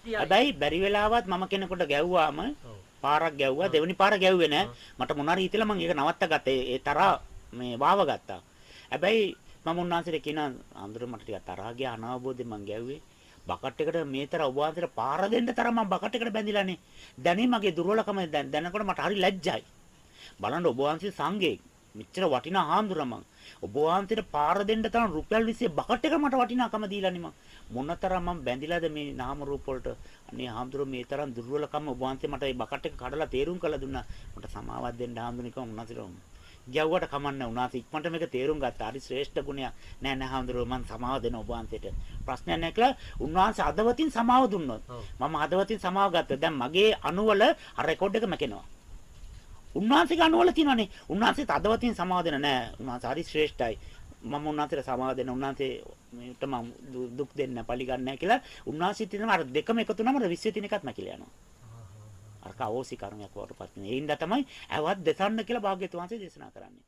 හැබැයි බැරි වෙලාවත් මම කෙනෙකුට ගැව්වාම පාරක් ගැව්වා දෙවෙනි පාර ගැව්වේ නෑ. මට මොනාරි හිතලා මම ඒක නවත්ත ගත්තා. ඒ තරහා මේ වාව ගත්තා. හැබැයි මම උන්වහන්සේට කියනවා අඳුර මට ටිකක් තරහා ගියා අනවබෝධයෙන් මං ගැව්වේ. බකට් එකට මේතර ඔබ වහන්සේට පාර දෙන්න තරම් මම බකට් එකට බැඳිලානේ. දැනේ මගේ දුර්වලකම දැනනකොට මට හරි ලැජ්ජයි. බලන්න ඔබ වහන්සේ සංඝේ මෙච්චර වටිනා හාමුදුරුවෝ මං. ඔබ වහන්සේට පාර දෙන්න තරම් රුපියල් 20 බකට් එක මට වටිනාකම දීලානේ මං. මොනතරම් මම බැඳිලාද මේ නාම රූප වලට. අනේ හාමුදුරුවෝ මේ තරම් දුර්වලකම ඔබ වහන්සේ මට මේ බකට් එක කඩලා තේරුම් කළා දුන්නා. මට සමාවක් දෙන්න හාමුදුරුවෝ උන්වහන්සේට ගැව්වට කමන්නේ උන්වහන්සේ ඉක්මනට මේක තේරුම් ගත්තා. හරි ශ්‍රේෂ්ඨ ගුණයක්. නෑ නෑ හාමුදුරුවෝ මං සමාව දෙන ඔබ වහන්සේට. ප්‍රශ්නයක් නෑ කියලා උන්වහන්සේ අදවතින් සමාව දුන්නොත්. මම අදවතින් සමාව ගත්තා. දැන් මගේ අණුවල අර රෙකෝඩ් එක මැකෙනවා. උන්වහන්සේගේ අණුවල තියෙනවානේ. උන්වහන්සේත් අදවතින් සමාව දෙන නෑ. උන්වහන්සේ හරි ශ්‍රේෂ්ඨයි. මම උන්වහන්සේට සමාව දෙන උන්වහන්සේ මේට මම දුක් දෙන්න පරිගන්නේ නැහැ කියලා උන්වහන්සේ තියෙනවා අර දෙකම එකතු වුණාම අර 20 තියෙන එකත් මැකිලා යනවා. අර කවෝසි කර්මයක් වඩපත් වෙන. ඒ හින්දා තමයි ඇවත් දෙසන්න කියලා භාග්‍යතුන් වහන්සේ දේශනා කරන්නේ.